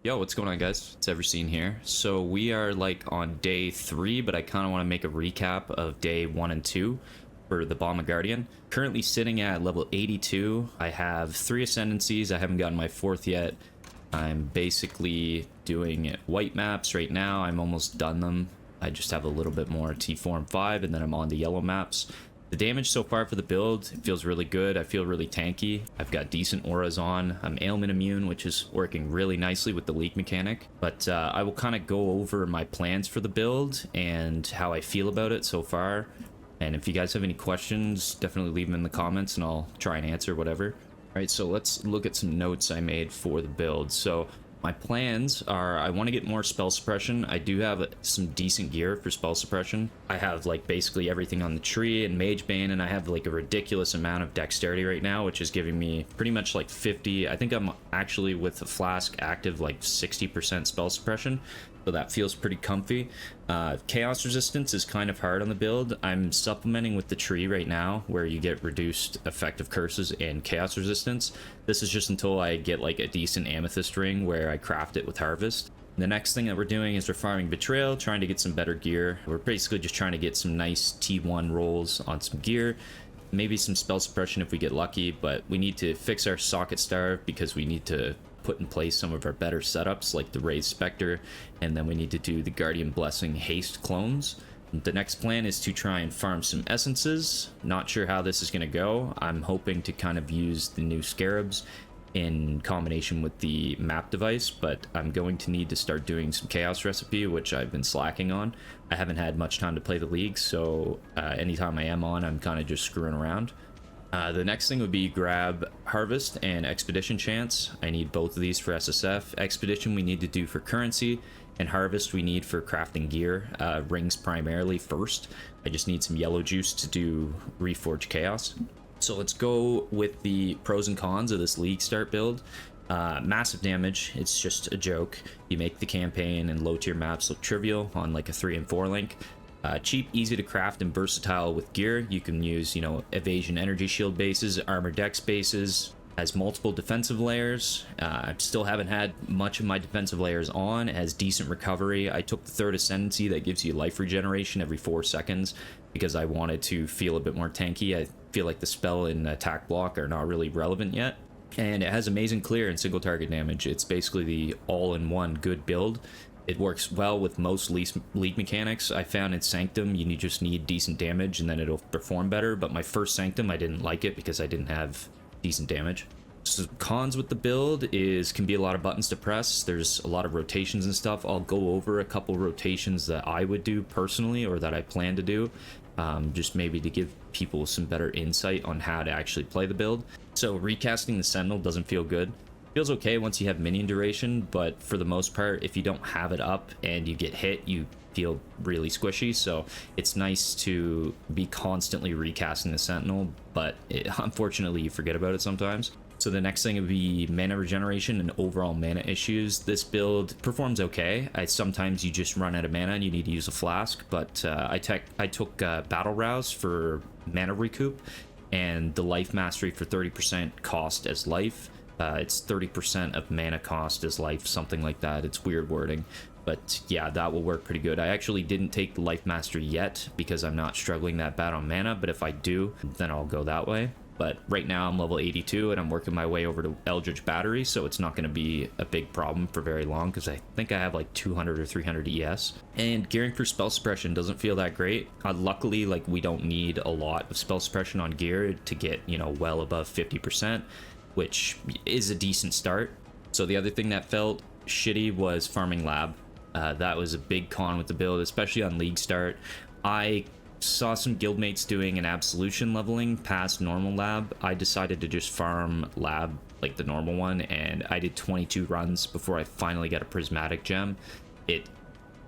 Yo, what's going on, guys? It's Everseen here. So we are like on day 3, but I kind of want to make a recap of day 1 and 2 for the BAMA Guardian. Currently sitting at level 82. I have 3 ascendancies. I haven't gotten my 4th yet. I'm basically doing white maps right now. I'm almost done them. I just have a little bit more T4 and 5, and then I'm on the yellow maps. The damage so far for the build, it feels really good. I feel really tanky. I've got decent auras on. I'm ailment immune, which is working really nicely with the leak mechanic. But I will kind of go over my plans for the build and how I feel about it so far. And if you guys have any questions, definitely leave them in the comments and I'll try and answer whatever. All right, so let's look at some notes I made for the build. So my plans are, I want to get more spell suppression. I do have some decent gear for spell suppression. I have like basically everything on the tree and mage bane, and I have like a ridiculous amount of dexterity right now, which is giving me pretty much like 50. I think I'm actually with the flask active like 60% spell suppression, so that feels pretty comfy. Chaos resistance is kind of hard on the build. I'm supplementing with the tree right now, where you get reduced effective curses and chaos resistance. This is just until I get like a decent amethyst ring where I craft it with harvest. The next thing that we're doing is we're farming betrayal, trying to get some better gear. We're basically just trying to get some nice T1 rolls on some gear. Maybe some spell suppression if we get lucky, but we need to fix our socket starve because we need to put in place some of our better setups like the Raised Spectre, and then we need to do the Guardian Blessing haste clones. The next plan is to try and farm some essences. Not sure how this is going to go. I'm hoping to kind of use the new scarabs in combination with the map device, but I'm going to need to start doing some chaos recipe, which I've been slacking on. I haven't had much time to play the league, so anytime I am on, I'm kind of just screwing around. The next thing would be grab Harvest and Expedition Chance. I need both of these for SSF. Expedition we need to do for currency, and Harvest we need for crafting gear. Rings primarily first. I just need some yellow juice to do Reforge Chaos. So let's go with the pros and cons of this league start build. Massive damage, it's just a joke. You make the campaign and low tier maps look trivial on like a 3 and 4 link. Cheap, easy to craft, and versatile with gear. You can use, you know, evasion energy shield bases, armor dex bases, has multiple defensive layers. I still haven't had much of my defensive layers on. It has decent recovery. I took the 3rd ascendancy that gives you life regeneration every 4 seconds because I wanted to feel a bit more tanky. I feel like the spell and attack block are not really relevant yet. And it has amazing clear and single target damage. It's basically the all-in-one good build. It works well with most league mechanics. I found in Sanctum you just need decent damage and then it'll perform better, but my first Sanctum I didn't like it because I didn't have decent damage. So cons with the build is can be a lot of buttons to press. There's a lot of rotations and stuff. I'll go over a couple rotations that I would do personally or that I plan to do, just maybe to give people some better insight on how to actually play the build. So recasting the Sentinel doesn't feel good. Feels okay once you have minion duration, but for the most part, if you don't have it up and you get hit, you feel really squishy. So it's nice to be constantly recasting the Sentinel, but unfortunately you forget about it sometimes. So the next thing would be mana regeneration and overall mana issues. This build performs okay. Sometimes you just run out of mana and you need to use a flask, but I took Battle Rouse for mana recoup and the Life Mastery for 30% cost as life. It's 30% of mana cost as life, something like that. It's weird wording, but yeah, that will work pretty good. I actually didn't take the Life Mastery yet because I'm not struggling that bad on mana, but if I do, then I'll go that way. But right now I'm level 82 and I'm working my way over to Eldritch Battery, so it's not going to be a big problem for very long because I think I have like 200 or 300 ES. And gearing for spell suppression doesn't feel that great. Luckily, like we don't need a lot of spell suppression on gear to get, you know, well above 50%. Which is a decent start. So the other thing that felt shitty was farming lab. That was a big con with the build, especially on league start. I saw some guildmates doing an absolution leveling past normal lab. I decided to just farm lab like the normal one, and I did 22 runs before I finally got a prismatic gem. It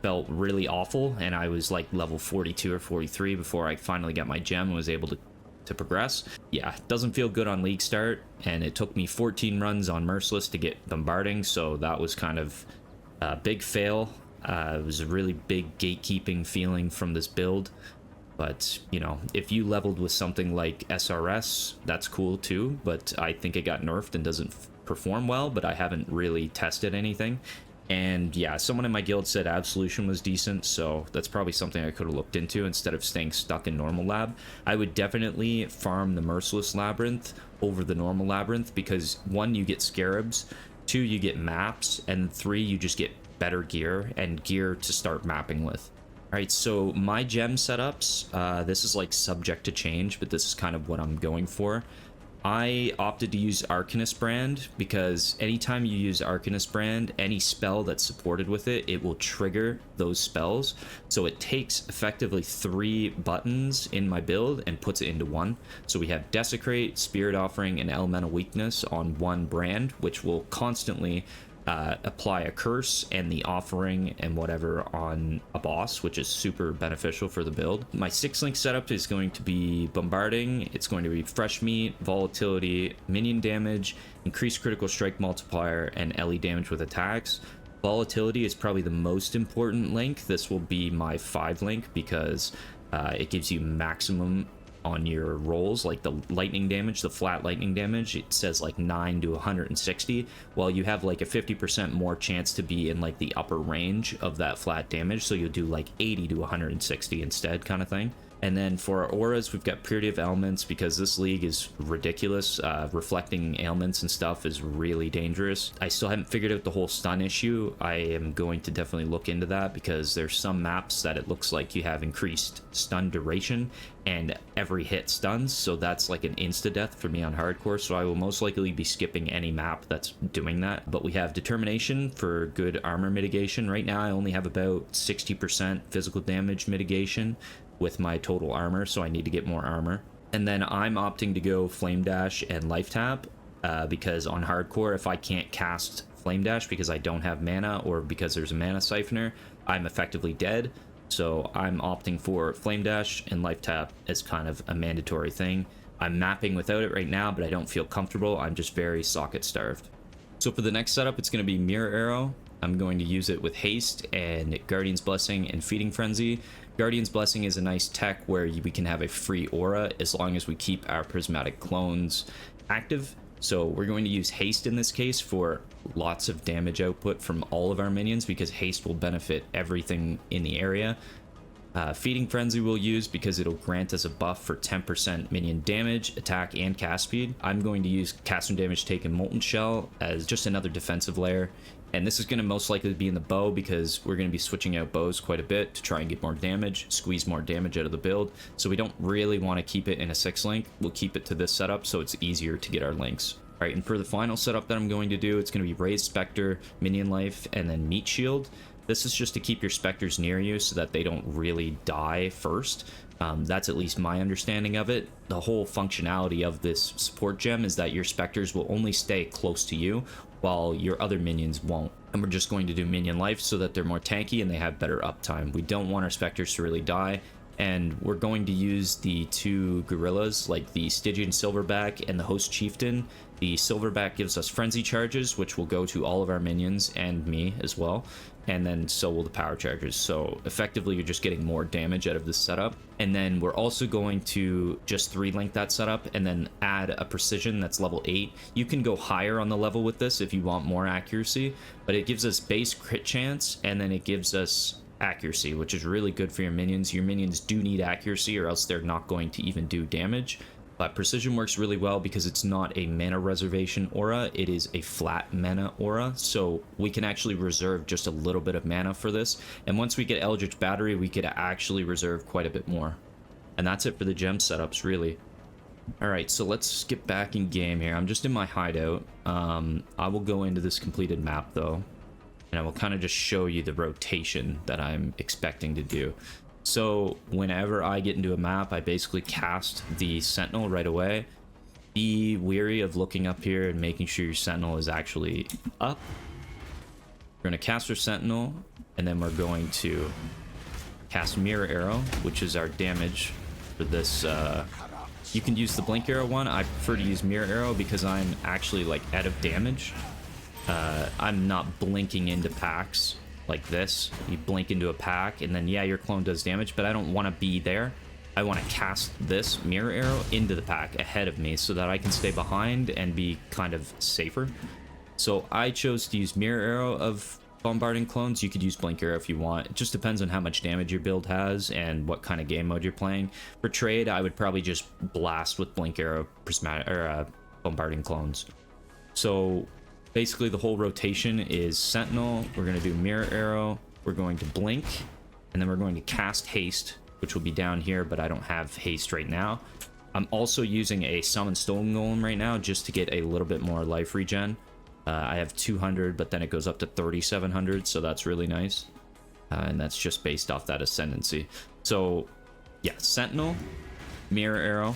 felt really awful, and I was like level 42 or 43 before I finally got my gem and was able to progress. Yeah, it doesn't feel good on league start, and it took me 14 runs on Merciless to get bombarding, so that was kind of a big fail. It was a really big gatekeeping feeling from this build, but you know, if you leveled with something like SRS, that's cool too, but I think it got nerfed and doesn't perform well, but I haven't really tested anything. And yeah, someone in my guild said Absolution was decent, so that's probably something I could have looked into instead of staying stuck in normal lab. I would definitely farm the Merciless Labyrinth over the normal Labyrinth because 1, you get Scarabs, 2, you get maps, and 3, you just get better gear and gear to start mapping with. All right, so my gem setups, this is like subject to change, but this is kind of what I'm going for. I opted to use Arcanist Brand because anytime you use Arcanist Brand, any spell that's supported with it, it will trigger those spells. So it takes effectively 3 buttons in my build and puts it into 1. So we have Desecrate, Spirit Offering, and Elemental Weakness on 1 brand, which will constantly apply a curse and the offering and whatever on a boss, which is super beneficial for the build. My 6-link setup is going to be bombarding, it's going to be fresh meat, volatility, minion damage, increased critical strike multiplier, and LE damage with attacks. Volatility is probably the most important link. This will be my 5-link because it gives you maximum on your rolls, like the lightning damage, the flat lightning damage. It says like 9 to 160. Well, you have like a 50% more chance to be in like the upper range of that flat damage, so you'll do like 80 to 160 instead, kind of thing. And then for our auras, we've got Purity of Elements because this league is ridiculous. Reflecting ailments and stuff is really dangerous. I still haven't figured out the whole stun issue. I am going to definitely look into that because there's some maps that it looks like you have increased stun duration and every hit stuns. So that's like an insta-death for me on hardcore. So I will most likely be skipping any map that's doing that. But we have Determination for good armor mitigation. Right now I only have about 60% physical damage mitigation with my total armor, so I need to get more armor. And then I'm opting to go Flame Dash and Life Tap because on hardcore, if I can't cast Flame Dash because I don't have mana or because there's a mana siphoner, I'm effectively dead. So I'm opting for Flame Dash and Life Tap as kind of a mandatory thing. I'm mapping without it right now, but I don't feel comfortable. I'm just very socket starved. So for the next setup, it's going to be Mirror Arrow. I'm going to use it with Haste and Guardian's Blessing and Feeding Frenzy. Guardian's Blessing is a nice tech where we can have a free aura as long as we keep our prismatic clones active. So we're going to use Haste in this case for lots of damage output from all of our minions because Haste will benefit everything in the area. Feeding Frenzy we'll use because it'll grant us a buff for 10% minion damage, attack, and cast speed. I'm going to use Cast and Damage Taken Molten Shell as just another defensive layer. And this is going to most likely be in the bow because we're going to be switching out bows quite a bit to try and get more damage, squeeze more damage out of the build. So we don't really want to keep it in a 6-link. We'll keep it to this setup so it's easier to get our links. All right, and for the final setup that I'm going to do, it's going to be Raised Spectre, Minion Life, and then Meat Shield. This is just to keep your specters near you so that they don't really die first. That's at least my understanding of it. The whole functionality of this support gem is that your specters will only stay close to you while your other minions won't. And we're just going to do minion life so that they're more tanky and they have better uptime. We don't want our specters to really die. And we're going to use the 2 gorillas, like the Stygian Silverback and the Host Chieftain. The Silverback gives us frenzy charges, which will go to all of our minions and me as well. And then so will the power charges. So effectively, you're just getting more damage out of this setup. And then we're also going to just 3-link that setup and then add a precision that's level 8. You can go higher on the level with this if you want more accuracy, but it gives us base crit chance and then it gives us accuracy, which is really good for your minions. Your minions do need accuracy or else they're not going to even do damage. But precision works really well because it's not a mana reservation aura, it is a flat mana aura, so we can actually reserve just a little bit of mana for this. And once we get Eldritch Battery, we could actually reserve quite a bit more. And that's it for the gem setups, really. Alright, so let's get back in game here. I'm just in my hideout. I will go into this completed map though, and I will kind of just show you the rotation that I'm expecting to do. So whenever I get into a map, I basically cast the Sentinel right away. Be wary of looking up here and making sure your Sentinel is actually up. We're going to cast our Sentinel, and then we're going to cast Mirror Arrow, which is our damage for this. You can use the Blink Arrow one. I prefer to use Mirror Arrow because I'm actually like out of damage. I'm not blinking into packs like this. You blink into a pack and then yeah, your clone does damage, but I don't want to be there. I want to cast this Mirror Arrow into the pack ahead of me so that I can stay behind and be kind of safer. So I chose to use Mirror Arrow of bombarding clones, you could use blink arrow if you want. It just depends on how much damage your build has and what kind of game mode you're playing. For trade, I would probably just blast with blink arrow prismatic or bombarding clones. So basically the whole rotation is sentinel, we're going to do mirror arrow, we're going to blink, and then we're going to cast haste, which will be down here, but I don't have haste right now. I'm also using a summon stolen golem right now just to get a little bit more life regen. I have 200, but then it goes up to 3,700, so that's really nice. And that's just based off that ascendancy. So yeah, sentinel, mirror arrow,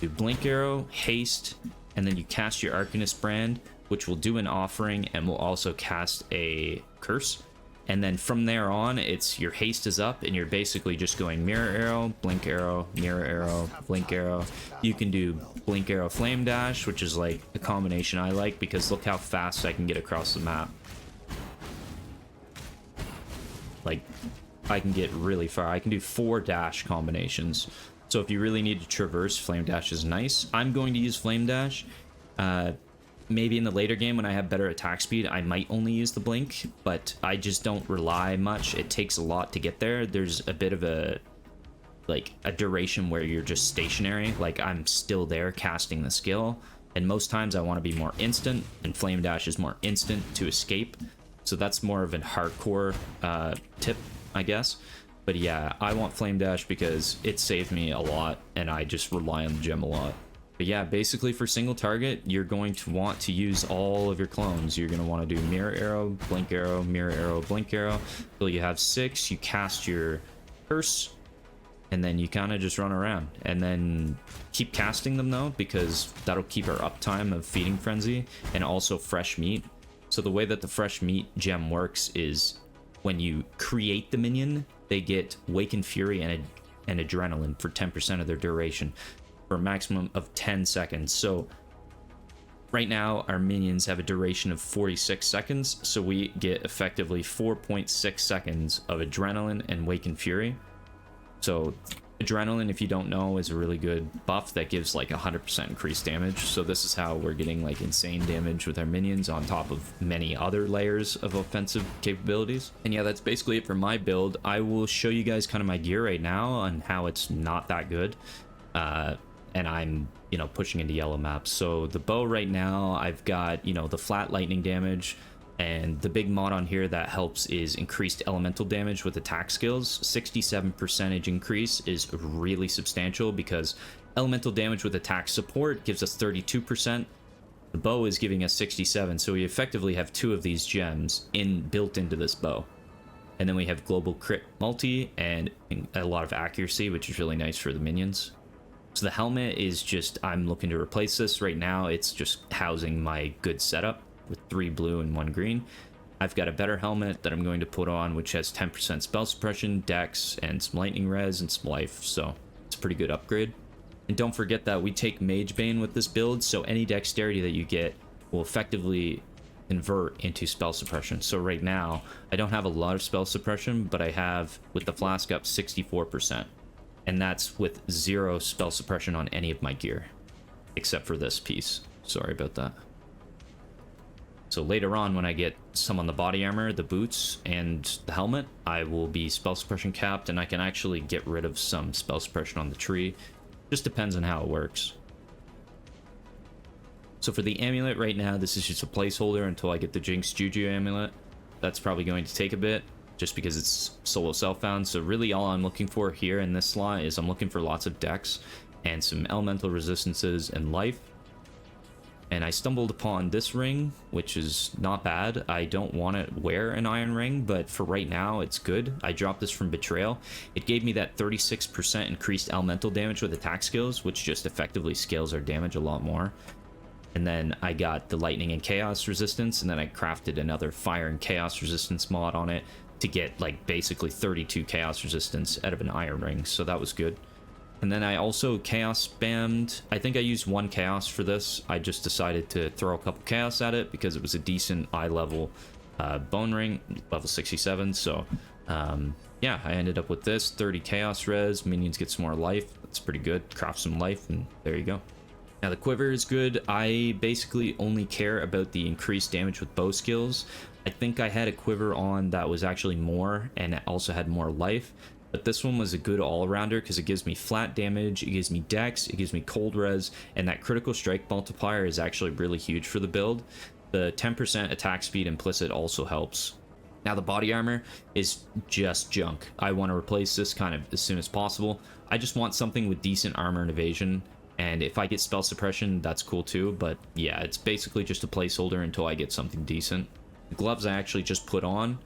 do blink arrow, haste, and then you cast your Arcanist brand, which will do an offering and will also cast a curse. And then from there on, it's your haste is up and you're basically just going mirror arrow, blink arrow, mirror arrow, blink arrow. You can do blink arrow flame dash, which is like a combination I like because look how fast I can get across the map. Like, I can get really far. I can do 4 dash combinations. So if you really need to traverse, flame dash is nice. I'm going to use flame dash. Maybe in the later game when I have better attack speed, I might only use the blink, but I just don't rely much. It takes a lot to get there. There's a bit of a duration where you're just stationary, like I'm still there casting the skill, and most times I want to be more instant, and flame dash is more instant to escape. So that's more of a hardcore tip, I guess. But yeah, I want flame dash because it saved me a lot, and I just rely on the gem a lot. But yeah, basically for single target, you're going to want to use all of your clones. You're going to want to do mirror arrow, blink arrow, mirror arrow, blink arrow. Until you have 6, you cast your curse, and then you kind of just run around. And then keep casting them though, because that'll keep our uptime of Feeding Frenzy, and also fresh meat. So the way that the fresh meat gem works is when you create the minion, they get Waken Fury and Adrenaline for 10% of their duration, for a maximum of 10 seconds. So right now our minions have a duration of 46 seconds, so we get effectively 4.6 seconds of adrenaline and Waken Fury. So adrenaline, if you don't know, is a really good buff that gives like 100% increased damage. So this is how we're getting like insane damage with our minions on top of many other layers of offensive capabilities. And yeah, that's basically it for my build. I will show you guys kind of my gear right now and how it's not that good. And I'm, pushing into yellow maps. So the bow right now, I've got, the flat lightning damage, and the big mod on here that helps is increased elemental damage with attack skills. 67% increase is really substantial because elemental damage with attack support gives us 32%. The bow is giving us 67, so we effectively have 2 of these gems built into this bow. And then we have global crit multi and a lot of accuracy, which is really nice for the minions. So the helmet is just, I'm looking to replace this right now. It's just housing my good setup with 3 blue and 1 green. I've got a better helmet that I'm going to put on, which has 10% spell suppression, dex, and some lightning res and some life. So it's a pretty good upgrade. And don't forget that we take Mage Bane with this build, so any dexterity that you get will effectively convert into spell suppression. So right now, I don't have a lot of spell suppression, but I have, with the flask up, 64%. And that's with 0 spell suppression on any of my gear, except for this piece. Sorry about that. So later on, when I get some on the body armor, the boots, and the helmet, I will be spell suppression capped, and I can actually get rid of some spell suppression on the tree. Just depends on how it works. So for the amulet right now, this is just a placeholder until I get the Jinx Juju amulet. That's probably going to take a bit, just because it's solo self-found. So really all I'm looking for here in this slot is I'm looking for lots of dex and some elemental resistances and life. And I stumbled upon this ring, which is not bad. I don't want to wear an iron ring, but for right now it's good. I dropped this from Betrayal. It gave me that 36% increased elemental damage with attack skills, which just effectively scales our damage a lot more. And then I got the lightning and chaos resistance, and then I crafted another fire and chaos resistance mod on it to get like basically 32 chaos resistance out of an iron ring, so that was good. And then I also chaos spammed. I think I used 1 chaos for this. I just decided to throw a couple chaos at it because it was a decent eye level bone ring, level 67. So yeah, I ended up with this 30 chaos res. Minions get some more life. That's pretty good. Craft some life, and there you go. Now the quiver is good. I basically only care about the increased damage with bow skills. I think I had a quiver on that was actually more and it also had more life. But this one was a good all-arounder because it gives me flat damage, it gives me dex, it gives me cold res, and that critical strike multiplier is actually really huge for the build. The 10% attack speed implicit also helps. Now the body armor is just junk. I want to replace this kind of as soon as possible. I just want something with decent armor and evasion, and if I get spell suppression, that's cool too, but yeah, it's basically just a placeholder until I get something decent. The gloves I actually just put on.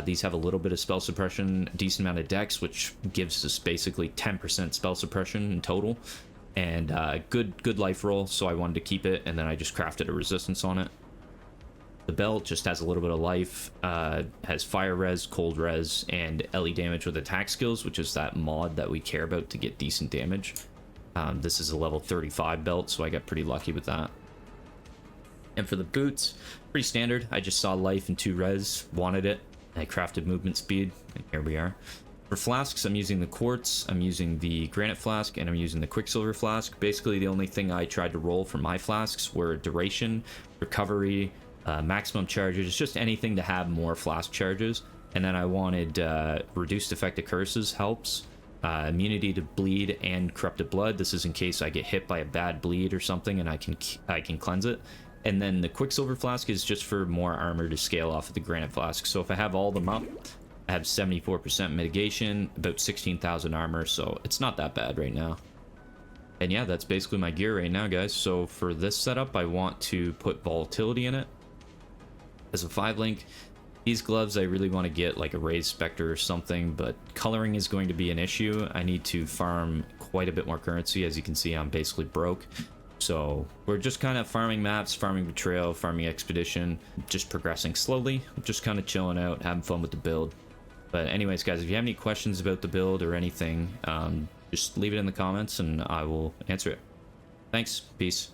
These have a little bit of spell suppression, decent amount of dex, which gives us basically 10% spell suppression in total, and good life roll, so I wanted to keep it, and then I just crafted a resistance on it. The belt just has a little bit of life, has fire res, cold res, and LE damage with attack skills, which is that mod that we care about to get decent damage. This is a level 35 belt, so I got pretty lucky with that. And for the boots, pretty standard. I just saw life and 2 res, wanted it. I crafted movement speed, and here we are. For flasks, I'm using the quartz, I'm using the granite flask, and I'm using the quicksilver flask. Basically, the only thing I tried to roll for my flasks were duration, recovery, maximum charges, just anything to have more flask charges. And then I wanted reduced effective curses helps, immunity to bleed and corrupted blood. This is in case I get hit by a bad bleed or something, and I can cleanse it. And then the quicksilver flask is just for more armor to scale off of the granite flask. So if I have all of them up, I have 74% mitigation, about 16,000 armor, so it's not that bad right now. And yeah, that's basically my gear right now, guys. So for this setup, I want to put volatility in it as a 5-link. These gloves, I really want to get like a raised specter or something, but coloring is going to be an issue. I need to farm quite a bit more currency. As you can see, I'm basically broke. So we're just kind of farming maps, farming betrayal, farming expedition, just progressing slowly, just kind of chilling out, having fun with the build. But anyways, guys, if you have any questions about the build or anything, just leave it in the comments and I will answer it. Thanks. Peace.